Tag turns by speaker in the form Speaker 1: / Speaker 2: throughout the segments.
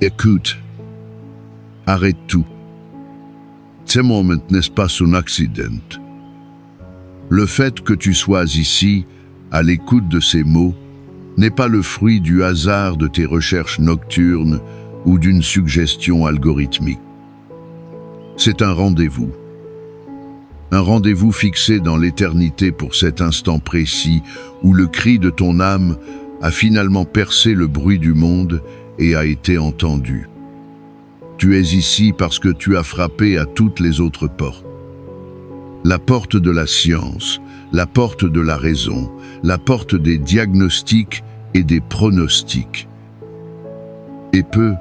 Speaker 1: Écoute, arrête tout. Ce moment n'est pas un accident. Le fait que tu sois ici, à l'écoute de ces mots, n'est pas le fruit du hasard de tes recherches nocturnes ou d'une suggestion algorithmique. C'est un rendez-vous. Un rendez-vous fixé dans l'éternité pour cet instant précis où le cri de ton âme a finalement percé le bruit du monde et a été entendu. Tu es ici parce que tu as frappé à toutes les autres portes. La porte de la science, la porte de la raison, la porte des diagnostics et des pronostics. Et peut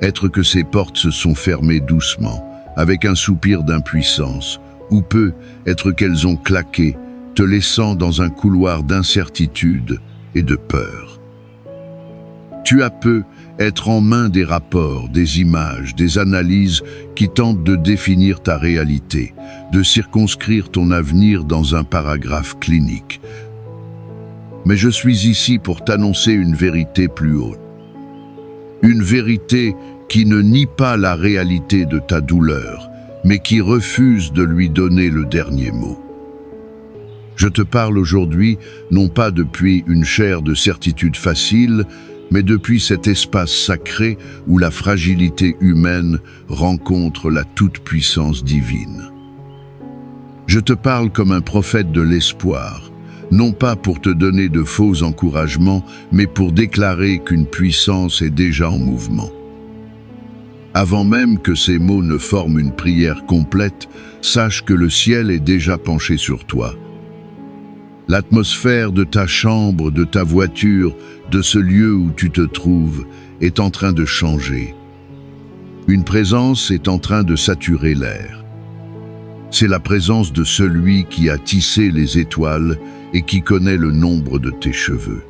Speaker 1: être que ces portes se sont fermées doucement, avec un soupir d'impuissance, ou peut être qu'elles ont claqué, te laissant dans un couloir d'incertitude et de peur. Tu as peu être en main des rapports, des images, des analyses qui tentent de définir ta réalité, de circonscrire ton avenir dans un paragraphe clinique. Mais je suis ici pour t'annoncer une vérité plus haute. Une vérité qui ne nie pas la réalité de ta douleur, mais qui refuse de lui donner le dernier mot. Je te parle aujourd'hui, non pas depuis une chair de certitude facile, mais depuis cet espace sacré où la fragilité humaine rencontre la toute-puissance divine. Je te parle comme un prophète de l'espoir, non pas pour te donner de faux encouragements, mais pour déclarer qu'une puissance est déjà en mouvement. Avant même que ces mots ne forment une prière complète, sache que le ciel est déjà penché sur toi. L'atmosphère de ta chambre, de ta voiture, de ce lieu où tu te trouves, est en train de changer. Une présence est en train de saturer l'air. C'est la présence de celui qui a tissé les étoiles et qui connaît le nombre de tes cheveux.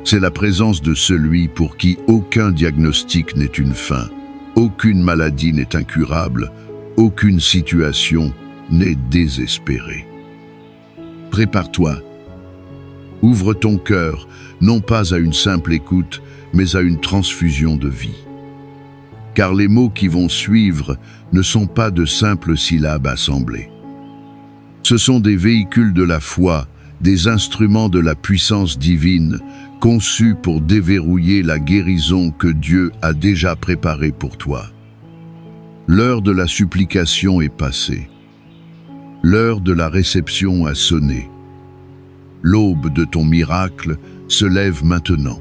Speaker 1: C'est la présence de celui pour qui aucun diagnostic n'est une fin, aucune maladie n'est incurable, aucune situation n'est désespérée. Prépare-toi. Ouvre ton cœur, non pas à une simple écoute, mais à une transfusion de vie. Car les mots qui vont suivre ne sont pas de simples syllabes assemblées. Ce sont des véhicules de la foi, des instruments de la puissance divine, conçus pour déverrouiller la guérison que Dieu a déjà préparée pour toi. L'heure de la supplication est passée. L'heure de la réception a sonné. L'aube de ton miracle se lève maintenant.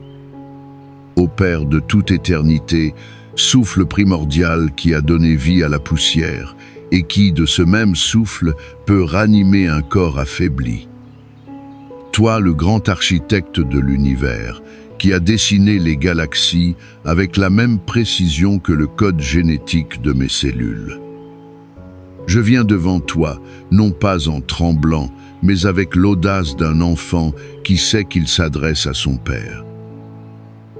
Speaker 1: Ô Père de toute éternité, souffle primordial qui a donné vie à la poussière et qui, de ce même souffle, peut ranimer un corps affaibli. Toi, le grand architecte de l'univers, qui a dessiné les galaxies avec la même précision que le code génétique de mes cellules. Je viens devant toi, non pas en tremblant, mais avec l'audace d'un enfant qui sait qu'il s'adresse à son Père.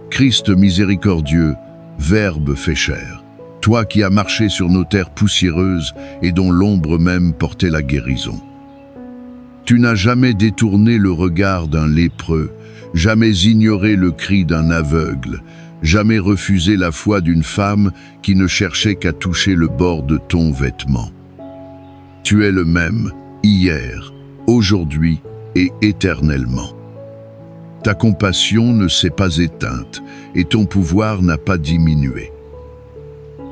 Speaker 1: Christ miséricordieux, Verbe fait chair, toi qui as marché sur nos terres poussiéreuses et dont l'ombre même portait la guérison. Tu n'as jamais détourné le regard d'un lépreux, jamais ignoré le cri d'un aveugle, jamais refusé la foi d'une femme qui ne cherchait qu'à toucher le bord de ton vêtement. Tu es le même, hier, aujourd'hui et éternellement. Ta compassion ne s'est pas éteinte et ton pouvoir n'a pas diminué.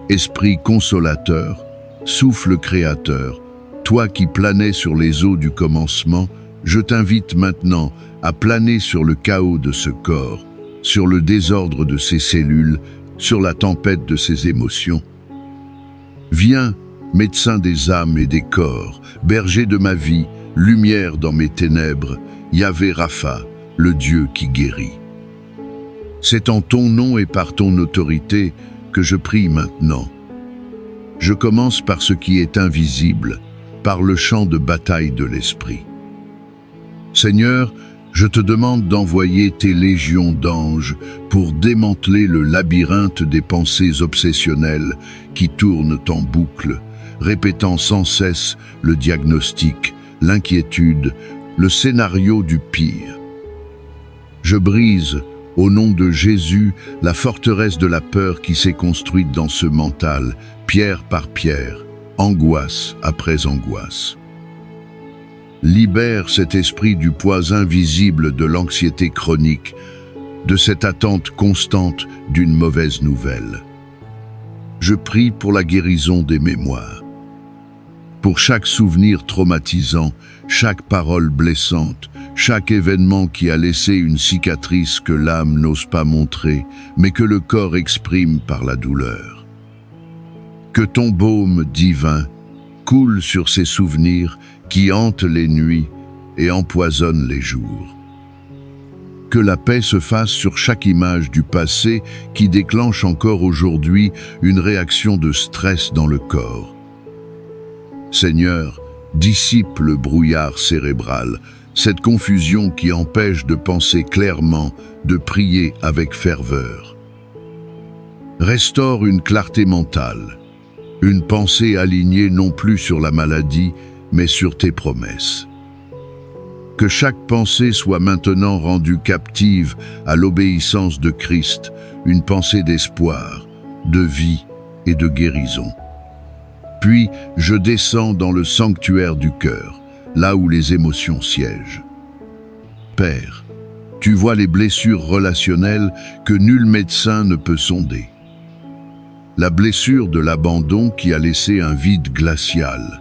Speaker 1: Esprit consolateur, souffle créateur, toi qui planais sur les eaux du commencement, je t'invite maintenant à planer sur le chaos de ce corps, sur le désordre de ses cellules, sur la tempête de ses émotions. Viens, médecin des âmes et des corps, berger de ma vie, lumière dans mes ténèbres, Yahvé Rapha, le Dieu qui guérit. C'est en ton nom et par ton autorité que je prie maintenant. Je commence par ce qui est invisible, par le champ de bataille de l'esprit. Seigneur, je te demande d'envoyer tes légions d'anges pour démanteler le labyrinthe des pensées obsessionnelles qui tournent en boucle, répétant sans cesse le diagnostic, l'inquiétude, le scénario du pire. Je brise, Au nom de Jésus, la forteresse de la peur qui s'est construite dans ce mental, pierre par pierre, angoisse après angoisse. Libère cet esprit du poids invisible de l'anxiété chronique, de cette attente constante d'une mauvaise nouvelle. Je prie pour la guérison des mémoires. Pour chaque souvenir traumatisant, chaque parole blessante, chaque événement qui a laissé une cicatrice que l'âme n'ose pas montrer, mais que le corps exprime par la douleur. Que ton baume divin coule sur ces souvenirs qui hantent les nuits et empoisonnent les jours. Que la paix se fasse sur chaque image du passé qui déclenche encore aujourd'hui une réaction de stress dans le corps. Seigneur, dissipe le brouillard cérébral, cette confusion qui empêche de penser clairement, de prier avec ferveur. Restaure une clarté mentale, une pensée alignée non plus sur la maladie, mais sur tes promesses. Que chaque pensée soit maintenant rendue captive à l'obéissance de Christ, une pensée d'espoir, de vie et de guérison. Puis, je descends dans le sanctuaire du cœur, là où les émotions siègent. Père, tu vois les blessures relationnelles que nul médecin ne peut sonder. La blessure de l'abandon qui a laissé un vide glacial.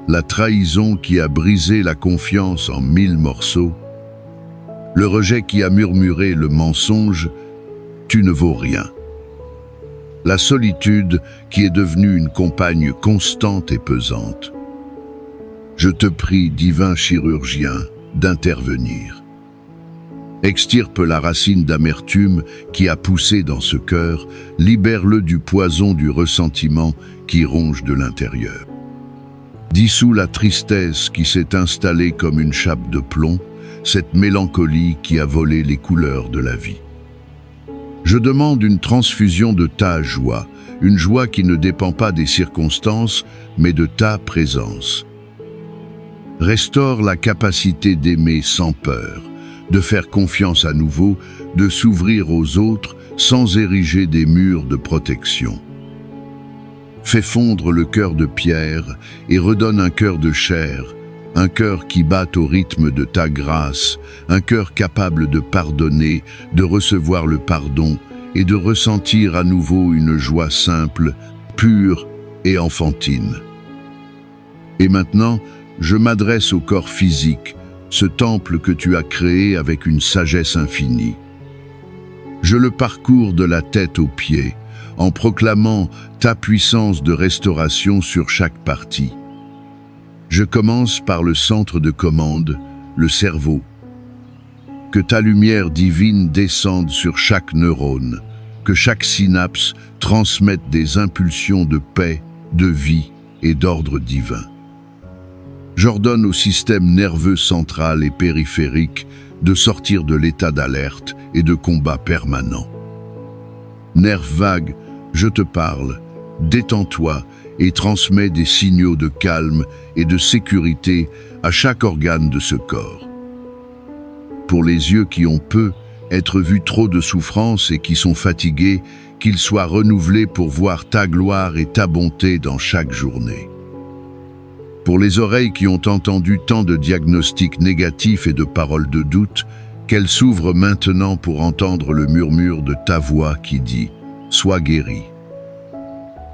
Speaker 1: La trahison qui a brisé la confiance en 1000 morceaux. Le rejet qui a murmuré le mensonge « tu ne vaux rien ». La solitude qui est devenue une compagne constante et pesante. Je te prie, divin chirurgien, d'intervenir. Extirpe la racine d'amertume qui a poussé dans ce cœur, libère-le du poison du ressentiment qui ronge de l'intérieur. Dissous la tristesse qui s'est installée comme une chape de plomb, cette mélancolie qui a volé les couleurs de la vie. Je demande une transfusion de ta joie, une joie qui ne dépend pas des circonstances, mais de ta présence. Restaure la capacité d'aimer sans peur, de faire confiance à nouveau, de s'ouvrir aux autres sans ériger des murs de protection. Fais fondre le cœur de pierre et redonne un cœur de chair, un cœur qui batte au rythme de ta grâce, un cœur capable de pardonner, de recevoir le pardon et de ressentir à nouveau une joie simple, pure et enfantine. Et maintenant, je m'adresse au corps physique, ce temple que tu as créé avec une sagesse infinie. Je le parcours de la tête aux pieds, en proclamant ta puissance de restauration sur chaque partie. Je commence par le centre de commande, le cerveau. Que ta lumière divine descende sur chaque neurone, que chaque synapse transmette des impulsions de paix, de vie et d'ordre divin. J'ordonne au système nerveux central et périphérique de sortir de l'état d'alerte et de combat permanent. Nerf vague, je te parle, détends-toi et transmets des signaux de calme et de sécurité à chaque organe de ce corps. Pour les yeux qui ont peu, être vus trop de souffrance et qui sont fatigués, qu'ils soient renouvelés pour voir ta gloire et ta bonté dans chaque journée. Pour les oreilles qui ont entendu tant de diagnostics négatifs et de paroles de doute, qu'elles s'ouvrent maintenant pour entendre le murmure de ta voix qui dit « Sois guéri ».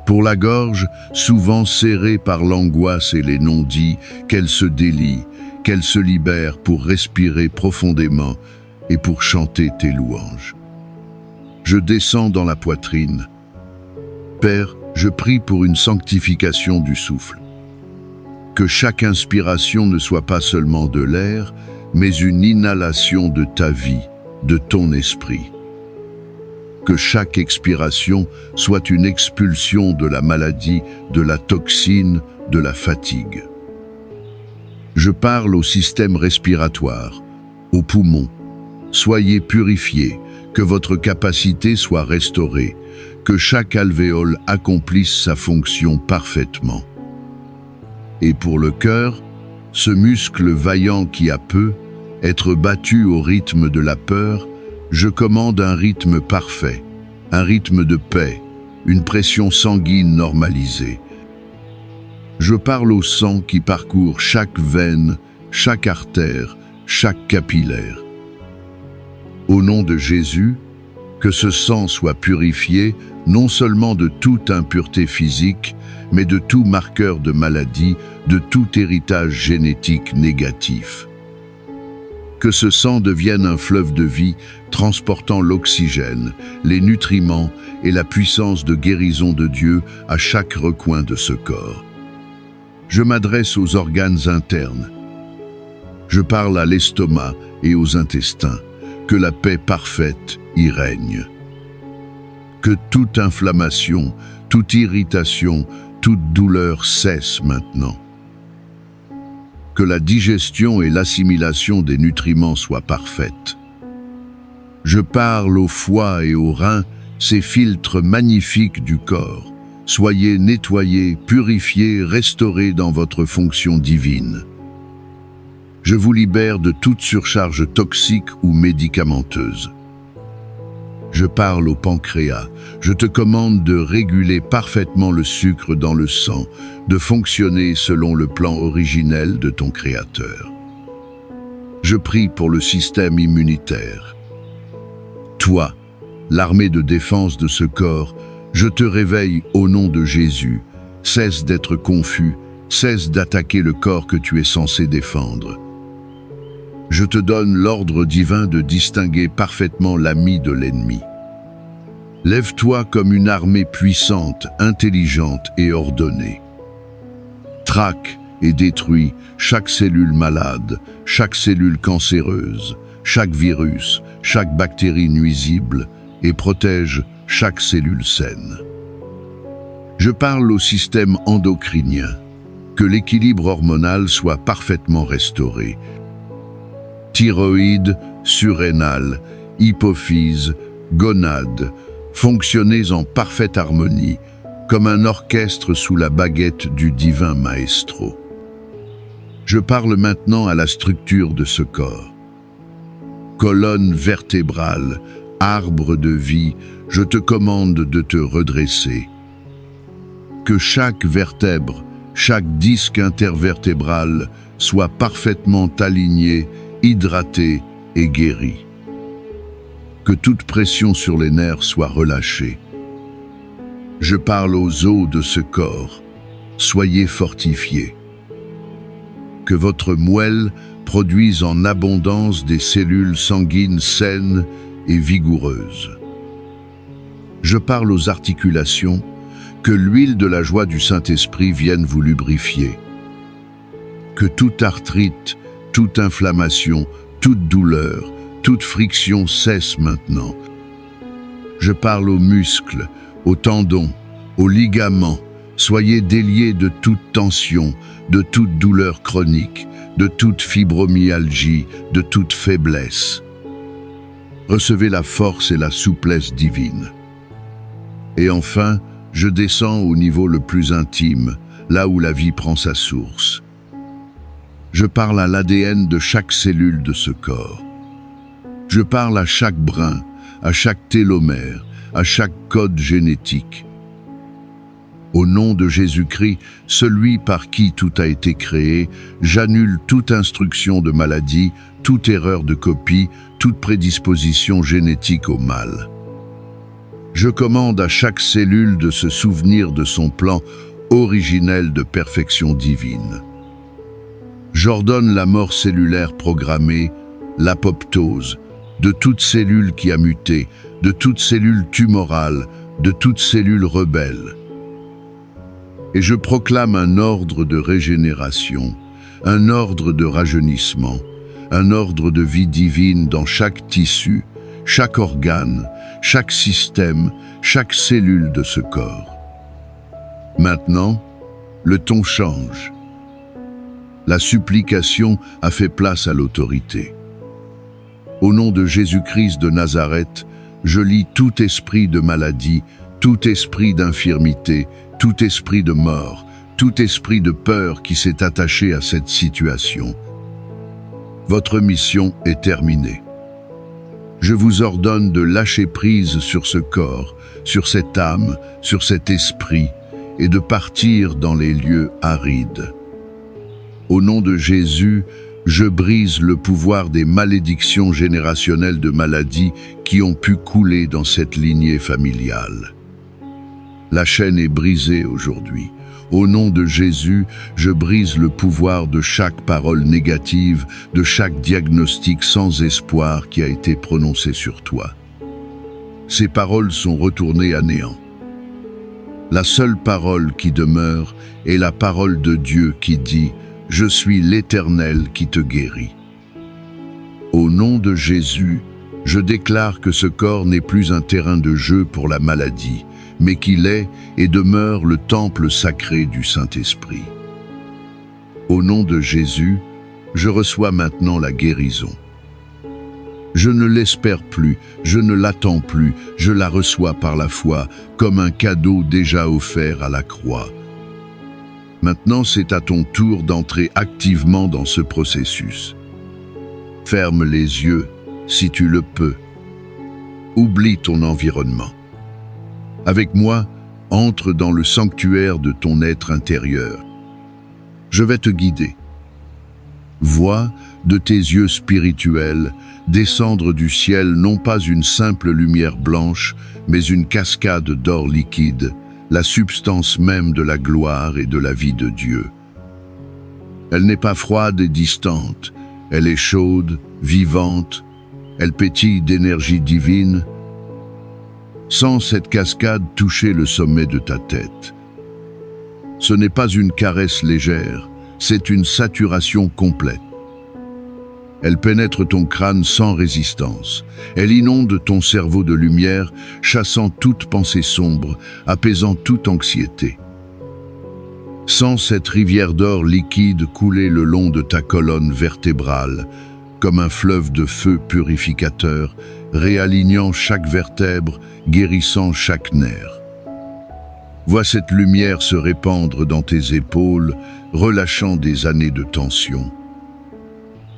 Speaker 1: Pour la gorge, souvent serrée par l'angoisse et les non-dits, qu'elle se délie, qu'elle se libère pour respirer profondément et pour chanter tes louanges. Je descends dans la poitrine. Père, je prie pour une sanctification du souffle. Que chaque inspiration ne soit pas seulement de l'air, mais une inhalation de ta vie, de ton esprit. Que chaque expiration soit une expulsion de la maladie, de la toxine, de la fatigue. Je parle au système respiratoire, aux poumons. Soyez purifiés, que votre capacité soit restaurée, que chaque alvéole accomplisse sa fonction parfaitement. Et pour le cœur, ce muscle vaillant qui a peu, être battu au rythme de la peur, Je commande un rythme parfait, un rythme de paix, une pression sanguine normalisée. Je parle au sang qui parcourt chaque veine, chaque artère, chaque capillaire. Au nom de Jésus, que ce sang soit purifié non seulement de toute impureté physique, mais de tout marqueur de maladie, de tout héritage génétique négatif. Que ce sang devienne un fleuve de vie transportant l'oxygène, les nutriments et la puissance de guérison de Dieu à chaque recoin de ce corps. Je m'adresse aux organes internes. Je parle à l'estomac et aux intestins. Que la paix parfaite y règne. Que toute inflammation, toute irritation, toute douleur cesse maintenant. Que la digestion et l'assimilation des nutriments soient parfaites. Je parle au foie et aux reins, ces filtres magnifiques du corps. Soyez nettoyés, purifiés, restaurés dans votre fonction divine. Je vous libère de toute surcharge toxique ou médicamenteuse. Je parle au pancréas. Je te commande de réguler parfaitement le sucre dans le sang, de fonctionner selon le plan originel de ton Créateur. Je prie pour le système immunitaire. Toi, l'armée de défense de ce corps, je te réveille au nom de Jésus. Cesse d'être confus, cesse d'attaquer le corps que tu es censé défendre. Je te donne l'ordre divin de distinguer parfaitement l'ami de l'ennemi. Lève-toi comme une armée puissante, intelligente et ordonnée. Traque et détruis chaque cellule malade, chaque cellule cancéreuse, chaque virus, chaque bactérie nuisible et protège chaque cellule saine. Je parle au système endocrinien, que l'équilibre hormonal soit parfaitement restauré. Thyroïde, surrénale, hypophyse, gonade, fonctionnez en parfaite harmonie, comme un orchestre sous la baguette du divin maestro. Je parle maintenant à la structure de ce corps. Colonne vertébrale, arbre de vie, je te commande de te redresser. Que chaque vertèbre, chaque disque intervertébral soit parfaitement aligné, hydraté et guéri. Que toute pression sur les nerfs soit relâchée. Je parle aux os de ce corps. Soyez fortifiés. Que votre moelle produise en abondance des cellules sanguines saines et vigoureuses. Je parle aux articulations. Que l'huile de la joie du Saint-Esprit vienne vous lubrifier. Que toute arthrite, toute inflammation, toute douleur, toute friction cesse maintenant. Je parle aux muscles, aux tendons, aux ligaments. Soyez déliés de toute tension, de toute douleur chronique, de toute fibromyalgie, de toute faiblesse. Recevez la force et la souplesse divine. Et enfin, je descends au niveau le plus intime, là où la vie prend sa source. Je parle à l'ADN de chaque cellule de ce corps. Je parle à chaque brin, à chaque télomère, à chaque code génétique. Au nom de Jésus-Christ, celui par qui tout a été créé, j'annule toute instruction de maladie, toute erreur de copie, toute prédisposition génétique au mal. Je commande à chaque cellule de se souvenir de son plan originel de perfection divine. J'ordonne la mort cellulaire programmée, l'apoptose, de toute cellule qui a muté, de toute cellule tumorale, de toute cellule rebelle. Et je proclame un ordre de régénération, un ordre de rajeunissement, un ordre de vie divine dans chaque tissu, chaque organe, chaque système, chaque cellule de ce corps. Maintenant, le ton change. La supplication a fait place à l'autorité. Au nom de Jésus-Christ de Nazareth, je lie tout esprit de maladie, tout esprit d'infirmité, tout esprit de mort, tout esprit de peur qui s'est attaché à cette situation. Votre mission est terminée. je vous ordonne de lâcher prise sur ce corps, sur cette âme, sur cet esprit, et de partir dans les lieux arides. Au nom de Jésus, je brise le pouvoir des malédictions générationnelles de maladies qui ont pu couler dans cette lignée familiale. La chaîne est brisée aujourd'hui. Au nom de Jésus, je brise le pouvoir de chaque parole négative, de chaque diagnostic sans espoir qui a été prononcé sur toi. Ces paroles sont retournées à néant. La seule parole qui demeure est la parole de Dieu qui dit « Je suis l'Éternel qui te guérit ». Au nom de Jésus, je déclare que ce corps n'est plus un terrain de jeu pour la maladie, mais qu'il est et demeure le temple sacré du Saint-Esprit. Au nom de Jésus, je reçois maintenant la guérison. Je ne l'espère plus, je ne l'attends plus, je la reçois par la foi, comme un cadeau déjà offert à la croix. Maintenant, c'est à ton tour d'entrer activement dans ce processus. Ferme les yeux, si tu le peux. Oublie ton environnement. Avec moi, entre dans le sanctuaire de ton être intérieur. Je vais te guider. Vois de tes yeux spirituels descendre du ciel non pas une simple lumière blanche, mais une cascade d'or liquide, la substance même de la gloire et de la vie de Dieu. Elle n'est pas froide et distante, elle est chaude, vivante, elle pétille d'énergie divine. Sens cette cascade toucher le sommet de ta tête. Ce n'est pas une caresse légère, c'est une saturation complète. Elle pénètre ton crâne sans résistance. Elle inonde ton cerveau de lumière, chassant toute pensée sombre, apaisant toute anxiété. Sens cette rivière d'or liquide couler le long de ta colonne vertébrale, comme un fleuve de feu purificateur, réalignant chaque vertèbre, guérissant chaque nerf. Vois cette lumière se répandre dans tes épaules, relâchant des années de tension.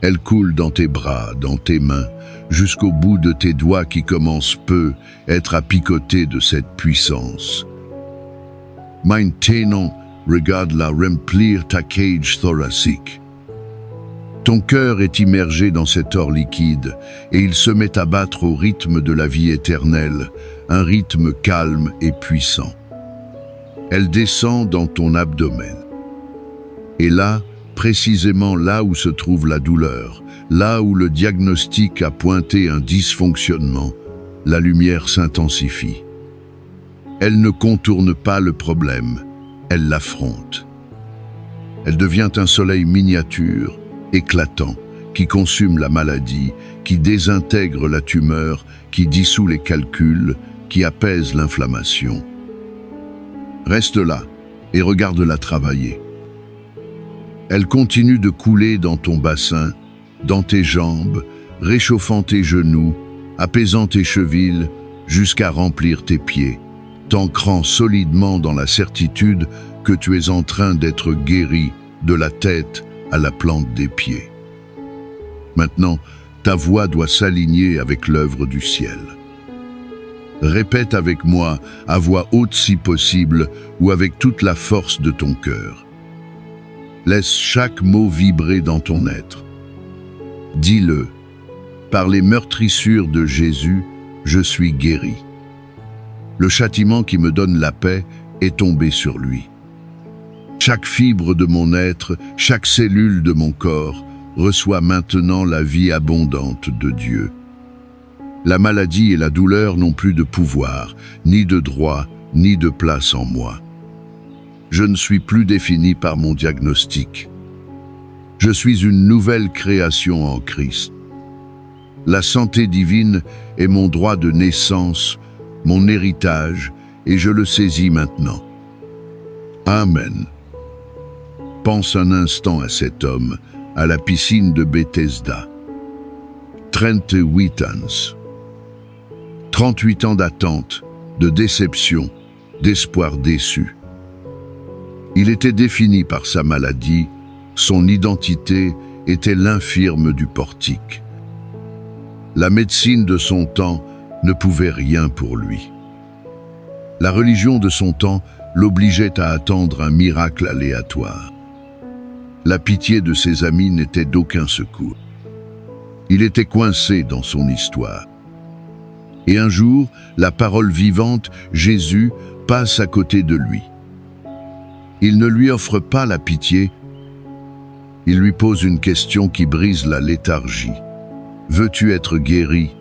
Speaker 1: Elle coule dans tes bras, dans tes mains, jusqu'au bout de tes doigts qui commencent peu être à picoter de cette puissance. Maintenant, regarde-la remplir ta cage thoracique. Ton cœur est immergé dans cet or liquide et il se met à battre au rythme de la vie éternelle, un rythme calme et puissant. Elle descend dans ton abdomen. Et là, précisément là où se trouve la douleur, là où le diagnostic a pointé un dysfonctionnement, la lumière s'intensifie. Elle ne contourne pas le problème, elle l'affronte. Elle devient un soleil miniature, éclatant, qui consume la maladie, qui désintègre la tumeur, qui dissout les calculs, qui apaise l'inflammation. Reste là et regarde-la travailler. Elle continue de couler dans ton bassin, dans tes jambes, réchauffant tes genoux, apaisant tes chevilles, jusqu'à remplir tes pieds, t'ancrant solidement dans la certitude que tu es en train d'être guéri de la tête à la plante des pieds. Maintenant, ta voix doit s'aligner avec l'œuvre du ciel. Répète avec moi, à voix haute si possible, ou avec toute la force de ton cœur. Laisse chaque mot vibrer dans ton être. Dis-le, par les meurtrissures de Jésus, je suis guéri. Le châtiment qui me donne la paix est tombé sur lui. Chaque fibre de mon être, chaque cellule de mon corps reçoit maintenant la vie abondante de Dieu. La maladie et la douleur n'ont plus de pouvoir, ni de droit, ni de place en moi. Je ne suis plus défini par mon diagnostic. Je suis une nouvelle création en Christ. La santé divine est mon droit de naissance, mon héritage, et je le saisis maintenant. Amen. Pense un instant à cet homme, à la piscine de Bethesda. 38 ans. 38 ans d'attente, de déception, d'espoir déçu. Il était défini par sa maladie, son identité était l'infirme du portique. La médecine de son temps ne pouvait rien pour lui. La religion de son temps l'obligeait à attendre un miracle aléatoire. La pitié de ses amis n'était d'aucun secours. Il était coincé dans son histoire. Et un jour, la parole vivante, Jésus, passe à côté de lui. Il ne lui offre pas la pitié, il lui pose une question qui brise la léthargie. Veux-tu être guéri?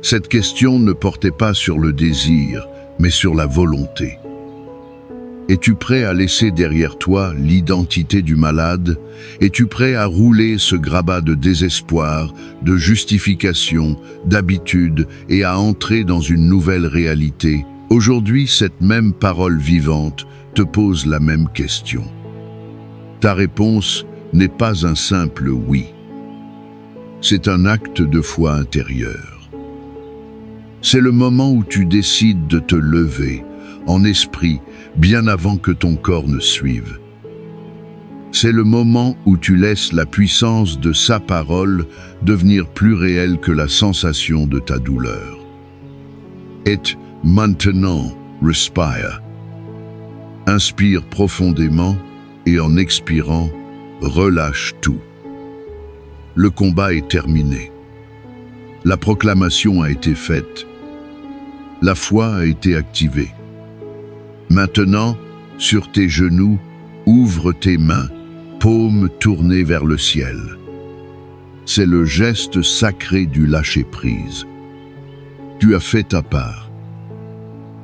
Speaker 1: Cette question ne portait pas sur le désir, mais sur la volonté. Es-tu prêt à laisser derrière toi l'identité du malade? Es-tu prêt à rouler ce grabat de désespoir, de justification, d'habitude et à entrer dans une nouvelle réalité? Aujourd'hui, cette même parole vivante te pose la même question. Ta réponse n'est pas un simple oui. C'est un acte de foi intérieure. C'est le moment où tu décides de te lever, en esprit, bien avant que ton corps ne suive. C'est le moment où tu laisses la puissance de sa parole devenir plus réelle que la sensation de ta douleur. Et maintenant, respire. Inspire profondément et en expirant, relâche tout. Le combat est terminé. La proclamation a été faite. La foi a été activée. Maintenant, sur tes genoux, ouvre tes mains, paumes tournées vers le ciel. C'est le geste sacré du lâcher-prise. Tu as fait ta part.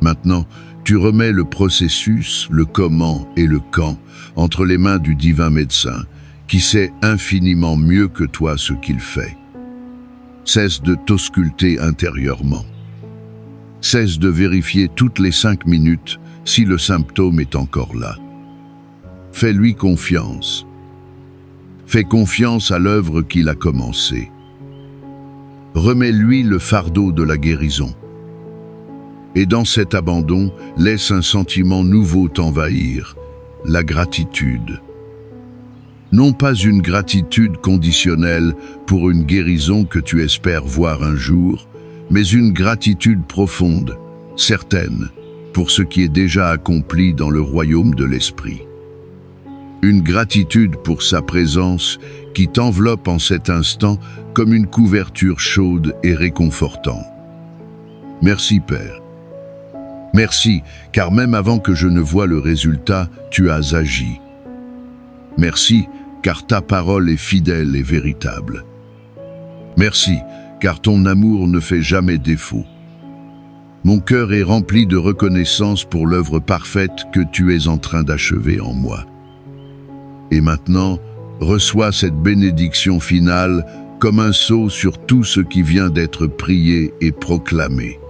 Speaker 1: Maintenant, tu remets le processus, le comment et le quand entre les mains du divin médecin, qui sait infiniment mieux que toi ce qu'il fait. Cesse de t'ausculter intérieurement. Cesse de vérifier toutes les 5 minutes si le symptôme est encore là. Fais-lui confiance. Fais confiance à l'œuvre qu'il a commencée. Remets-lui le fardeau de la guérison. Et dans cet abandon, laisse un sentiment nouveau t'envahir, la gratitude. Non pas une gratitude conditionnelle pour une guérison que tu espères voir un jour, mais une gratitude profonde, certaine, pour ce qui est déjà accompli dans le royaume de l'esprit. Une gratitude pour sa présence qui t'enveloppe en cet instant comme une couverture chaude et réconfortante. Merci Père. Merci, car même avant que je ne voie le résultat, tu as agi. Merci, car ta parole est fidèle et véritable. Merci, car ton amour ne fait jamais défaut. Mon cœur est rempli de reconnaissance pour l'œuvre parfaite que tu es en train d'achever en moi. Et maintenant, reçois cette bénédiction finale comme un sceau sur tout ce qui vient d'être prié et proclamé.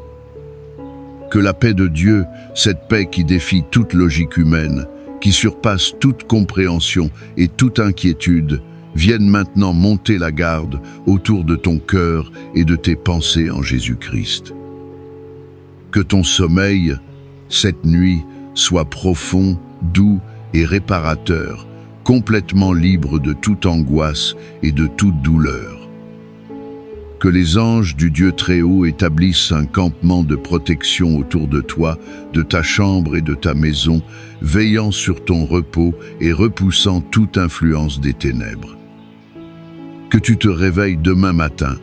Speaker 1: Que la paix de Dieu, cette paix qui défie toute logique humaine, qui surpasse toute compréhension et toute inquiétude, vienne maintenant monter la garde autour de ton cœur et de tes pensées en Jésus-Christ. Que ton sommeil, cette nuit, soit profond, doux et réparateur, complètement libre de toute angoisse et de toute douleur. Que les anges du Dieu Très-Haut établissent un campement de protection autour de toi, de ta chambre et de ta maison, veillant sur ton repos et repoussant toute influence des ténèbres. Que tu te réveilles demain matin,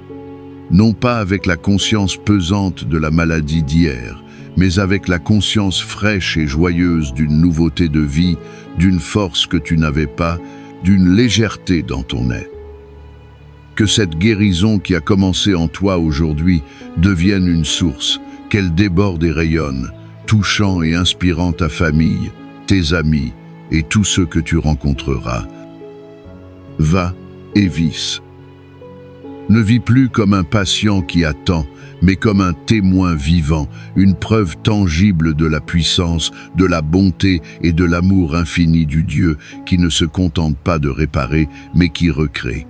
Speaker 1: non pas avec la conscience pesante de la maladie d'hier, mais avec la conscience fraîche et joyeuse d'une nouveauté de vie, d'une force que tu n'avais pas, d'une légèreté dans ton être. Que cette guérison qui a commencé en toi aujourd'hui devienne une source, qu'elle déborde et rayonne, touchant et inspirant ta famille, tes amis et tous ceux que tu rencontreras. Va et vis. Ne vis plus comme un patient qui attend, mais comme un témoin vivant, une preuve tangible de la puissance, de la bonté et de l'amour infini du Dieu qui ne se contente pas de réparer, mais qui recrée.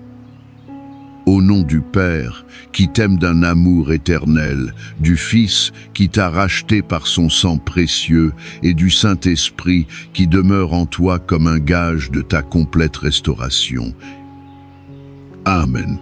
Speaker 1: Au nom du Père, qui t'aime d'un amour éternel, du Fils qui t'a racheté par son sang précieux et du Saint-Esprit qui demeure en toi comme un gage de ta complète restauration. Amen.